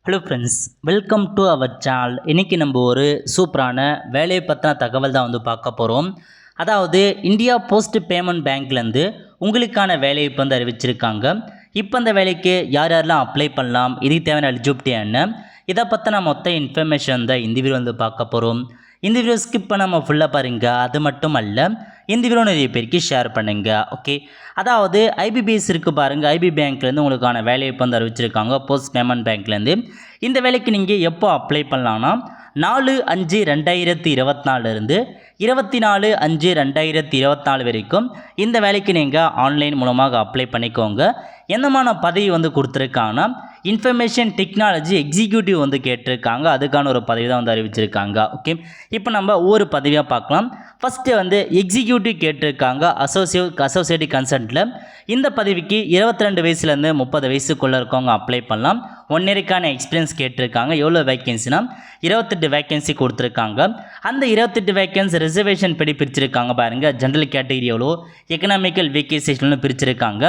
Hello friends, welcome to our channel. இன்றைக்கி நம்ம ஒரு சூப்பரான வேலையை பற்றின தகவல் தான் பார்க்க போகிறோம். அதாவது இந்தியா போஸ்ட் பேமெண்ட் பேங்க்லேருந்து உங்களுக்கான வேலையை இப்போ அறிவிச்சிருக்காங்க. இப்போ அந்த வேலைக்கு யார் யாரெல்லாம் அப்ளை பண்ணலாம், இதுக்கு தேவையான எலிஜிபிலிட்டி என்ன, இதை பற்றின மொத்த இன்ஃபர்மேஷன் தான் இந்த வீடியோ பார்க்க போகிறோம். இந்த வீடியோ ஸ்கிப் பண்ணாமல் ஃபுல்லாக பாருங்கள். அது மட்டும் அல்ல, இந்த வீடியோ நிறைய பேருக்கு ஷேர் பண்ணுங்கள். ஓகே, அதாவது ஐபிபிஎஸ் இருக்குது பாருங்கள். ஐபி பேங்க்லேருந்து உங்களுக்கான வேலையை இப்போ அறிவிச்சிருக்காங்க போஸ்ட் பேமெண்ட் பேங்க்லேருந்து. இந்த வேலைக்கு நீங்கள் எப்போ அப்ளை பண்ணலான்னா 4/5/2024 இருந்து 24/5/2024 வரைக்கும் இந்த வேலைக்கு நீங்கள் ஆன்லைன் மூலமாக அப்ளை பண்ணிக்கோங்க. என்னமான பதவி கொடுத்துருக்காங்கன்னா இன்ஃபர்மேஷன் டெக்னாலஜி எக்ஸிக்யூட்டிவ் கேட்டிருக்காங்க. அதுக்கான ஒரு பதவி தான் அறிவிச்சிருக்காங்க. ஓகே, இப்போ நம்ம ஒவ்வொரு பதவியாக பார்க்கலாம். ஃபஸ்ட்டு எக்ஸிக்யூட்டிவ் கேட்டிருக்காங்க அசோசியேட் கன்சல்ட்டில். இந்த பதவிக்கு 22 வயசுலேருந்து 30 வயசுக்குள்ளே இருக்கவங்க அப்ளை பண்ணலாம். 1 இயருக்கான எக்ஸ்பீரியன்ஸ் கேட்டிருக்காங்க. எவ்வளோ வேக்கன்சினா 28 வேக்கன்சி கொடுத்துருக்காங்க. அந்த 28 வேக்கன்சி ரிசர்வேஷன் படி பிரிச்சிருக்காங்க பாருங்கள். ஜென்ரல் கேட்டகரி எவ்வளோ, எக்கனாமிக்கல் வீக்கர் செக்ஷன்ல பிரிச்சிருக்காங்க.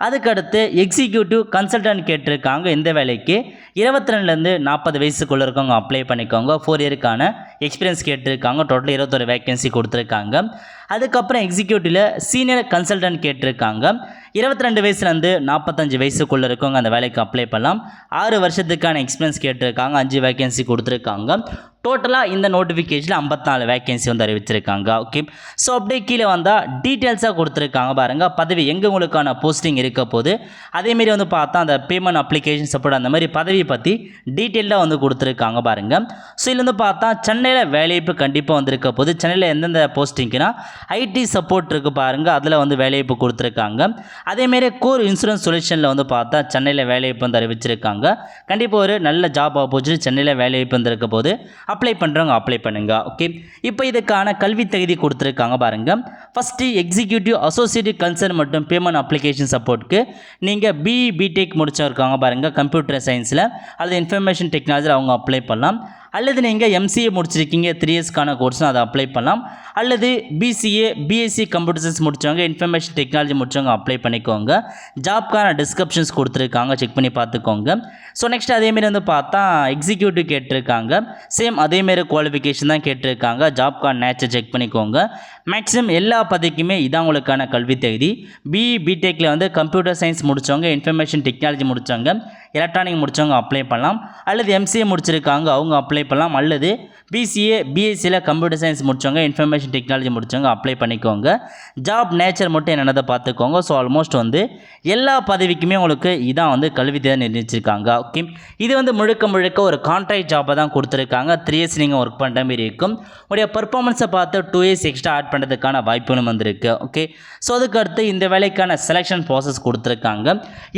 அதுக்கடுத்து எக்ஸிக்யூட்டிவ் கன்சல்டன்ட் கேட்டிருக்காங்க. இந்த வேலைக்கு 22லேருந்து 40 வயசுக்குள்ளே இருக்கவங்க அப்ளை பண்ணிக்கோங்க. 4 இயருக்கான எக்ஸ்பீரியன்ஸ் கேட்டிருக்காங்க. டோட்டல் 21 வேக்கன்சி கொடுத்துருக்காங்க. அதுக்கப்புறம் எக்ஸிக்யூட்டிவில் சீனியர் கன்சல்டன்ட் கேட்டிருக்காங்க. 22 வயசுலேருந்து 45 வயசுக்குள்ளே இருக்கவங்க அந்த வேலைக்கு அப்ளை பண்ணலாம். 6 வருஷத்துக்கான எக்ஸ்பீரியன்ஸ் கேட்டிருக்காங்க. 5 வேக்கன்சி கொடுத்துருக்காங்க. டோட்டலாக இந்த நோட்டிஃபிகேஷனில் 54 வேக்கன்சி அறிவிச்சிருக்காங்க. ஓகே, ஸோ அப்படியே கீழே வந்தால் டீட்டெயில்ஸாக கொடுத்துருக்காங்க பாருங்கள். பதவி எங்கே உங்களுக்கான போஸ்டிங் இருக்க போது, அதேமாரி பார்த்தா அந்த பேமெண்ட் அப்ளிகேஷன் சப்போர்ட் அந்த மாதிரி பதவி பற்றி டீட்டெயிலாக கொடுத்துருக்காங்க பாருங்கள். ஸோ இதுலேருந்து பார்த்தா சென்னையில் வேலைவாய்ப்பு கண்டிப்பாக இருக்க போது. சென்னையில் எந்தெந்த போஸ்டிங்னா ஐடி சப்போர்ட் இருக்குது பாருங்கள், அதில் வேலைவாய்ப்பு கொடுத்துருக்காங்க. அதேமாரி கோர் இன்சூரன்ஸ் சொல்யூஷனில் பார்த்தா சென்னையில் வேலைவாய்ப்பு அறிவிச்சிருக்காங்க. கண்டிப்பாக ஒரு நல்ல ஜாப் ஆப்பர்ச்சுனிட்டி சென்னையில் வேலைவாய்ப்பு இருக்க போது. அப்ளை பண்ணுறவங்க அப்ளை பண்ணுங்க. ஓகே, இப்போ இதுக்கான கல்வி தகுதி கொடுத்துருக்காங்க பாருங்கள். ஃபஸ்ட்டு எக்ஸிக்யூட்டிவ் அசோசியேட் கன்சர்ன் மற்றும் பேமெண்ட் அப்ளிகேஷன் சப்போர்ட்டுக்கு நீங்கள் பிடெக் முடிச்சிருக்காங்க பாருங்கள். கம்ப்யூட்டர் சயின்ஸில் அல்லது இன்ஃபர்மேஷன் டெக்னாலஜியில் அவங்க அப்ளை பண்ணலாம். அல்லது நீங்கள் எம்சிஏ முடிச்சிருக்கீங்க 3 இயர்ஸ்க்கான கோர்ஸ்னால் அதை அப்ளை பண்ணலாம். அல்லது பிசிஏ பிஎஸ்சி கம்ப்யூட்டர் சயின்ஸ் முடித்தவங்க, இன்ஃபர்மேஷன் டெக்னாலஜி முடித்தவங்க அப்ளை பண்ணிக்கோங்க. ஜாப்க்கான டிஸ்கிரிப்ஷன்ஸ் கொடுத்துருக்காங்க, செக் பண்ணி பார்த்துக்கோங்க. ஸோ நெக்ஸ்ட் அதேமாரி பார்த்தா எக்ஸிக்யூட்டிவ் கேட்டிருக்காங்க. சேம் அதேமாரி குவாலிஃபிகேஷன் தான் கேட்டிருக்காங்க. ஜாப்க்கான நேச்சர் செக் பண்ணிக்கோங்க. மேக்ஸிமம் எல்லா பதவிக்குமே இதான் உங்களுக்கான கல்வி தகுதி. பிடெக்கில் கம்ப்யூட்டர் சயின்ஸ் முடித்தவங்க, இன்ஃபர்மேஷன் டெக்னாலஜி முடித்தவங்க, எலக்ட்ரானிக் முடித்தவங்க அப்ளை பண்ணலாம். அல்லது எம்சிஏ முடிச்சிருக்காங்க அவங்க அப்ளை பண்ணலாம். அல்லது பிசிஏ பிஎஸ்சியில் கம்ப்யூட்டர் சயின்ஸ் முடித்தவங்க, இன்ஃபர்மேஷன் டெக்னாலஜி முடித்தவங்க அப்ளை பண்ணிக்கோங்க. ஜாப் நேச்சர் மட்டும் என்னென்னதை பார்த்துக்கோங்க. ஸோ ஆல்மோஸ்ட் எல்லா பதவிக்குமே உங்களுக்கு இதான் கல்வி தேவை நிர்ணயிச்சிருக்காங்க. ஓகே, இது முழுக்க ஒரு கான்ட்ராக்ட் ஜாப்பை தான் கொடுத்துருக்காங்க. 3 இயர்ஸ் நீங்கள் ஒர்க் பண்ணுற மாதிரி இருக்கும். உடைய பர்ஃபார்மன்ஸை பார்த்து 2 இயர்ஸ் எக்ஸ்ட்ரா ஆட் பண்ணுறதுக்கான வாய்ப்புகளும் வந்திருக்கு. ஓகே, ஸோ அதுக்கடுத்து இந்த வேலைக்கான செலெக்ஷன் ப்ராசஸ் கொடுத்துருக்காங்க.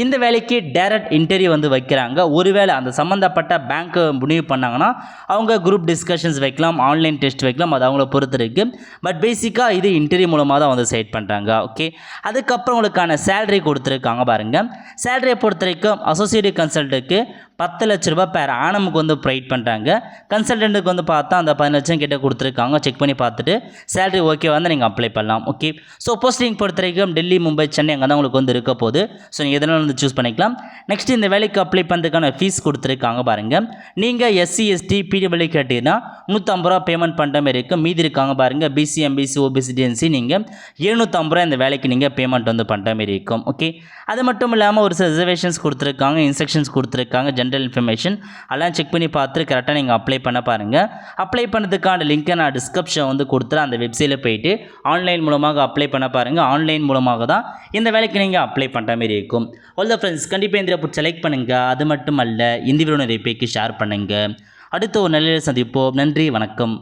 இந்த வேலைக்கு டைரக்ட் இன்டர்வியூ வைக்கிறாங்க. ஒருவேளை அந்த சம்மந்தப்பட்ட பேங்க் முடிவு பண்ணாங்கன்னா அவங்க குரூப் டிஸ்கஷன்ஸ் வைக்கலாம், ஆன்லைன் டெஸ்ட் வைக்கலாம், அது அவங்கள பொறுத்து இருக்கு. பட் பேசிக்காக இது இன்டர்வியூ மூலமாக தான் செட் பண்ணுறாங்க. ஓகே, அதுக்கப்புறம் உங்களுக்கான சேலரி கொடுத்துருக்காங்க பாருங்கள். சேலரியை பொறுத்த வரைக்கும் அசோசியேட் கன்சல்ட்டுக்கு 10 லட்ச ரூபாய் பேர் ஆனமுக்கு ப்ரொவைட் பண்ணுறாங்க. கன்சல்டண்ட்டுக்கு பார்த்தா அந்த 10 லட்சம் கிட்ட கொடுத்துருக்காங்க. செக் பண்ணி பார்த்துட்டு சேலரி ஓகே நீங்கள் அப்ளை பண்ணலாம். ஓகே, ஸோ போஸ்டிங் பொறுத்த வரைக்கும் டெல்லி, மும்பை, சென்னை அங்கே தான் உங்களுக்கு இருக்க போது. ஸோ நீங்கள் எதனால சூஸ் பண்ணிக்கலாம். நெக்ஸ்ட் இந்த வேலைக்கு அப்ளை பண்ணுறதுக்கான ஃபீஸ் கொடுத்துருக்காங்க பாருங்கள். நீங்கள் எஸ்சி எஸ்டி பிடபிள்யூ கேட்டீங்கன்னா 150 ரூபா பேமெண்ட் பண்ணுற மாதிரி இருக்கும். மீதி இருக்காங்க பாருங்கள் பிசி எம்பிசி ஓபிசி டிஎன்சி நீங்கள் 750 ரூபா இந்த வேலைக்கு நீங்கள் பேமெண்ட் பண்ணுற மாதிரி இருக்கும். ஓகே, அது மட்டும் இல்லாமல் ஒரு சில ரிசர்வேஷன்ஸ் கொடுத்துருக்காங்க, இன்ஸ்ட்ரக்ஷன்ஸ் கொடுத்துருக்காங்க, ஜென்ரல் இன்ஃபர்மேஷன் அதெல்லாம் செக் பண்ணி பார்த்து கரெக்டாக நீங்கள் அப்ளை பண்ண பாருங்கள். அப்ளை பண்ணதுக்கான லிங்க்கை நான் டிஸ்கிரிப்ஷன் கொடுத்துறேன். அந்த வெப்சைட்டில் போயிட்டு ஆன்லைன் மூலமாக அப்ளை பண்ண பாருங்கள். ஆன்லைன் மூலமாக தான் இந்த வேலைக்கு நீங்கள் அப்ளை பண்ணுற மாதிரி இருக்கும். ஆல் த ஃப்ரெண்ட்ஸ், கண்டிப்பாக இந்த பிடிச்ச லைக் பண்ணுங்கள். அது மட்டும் அல்ல, இந்த வீடியோ நிறைய பேருக்கு ஷேர் பண்ணுங்கள். அடுத்த ஒரு நல்ல சந்திப்போம். நன்றி, வணக்கம்.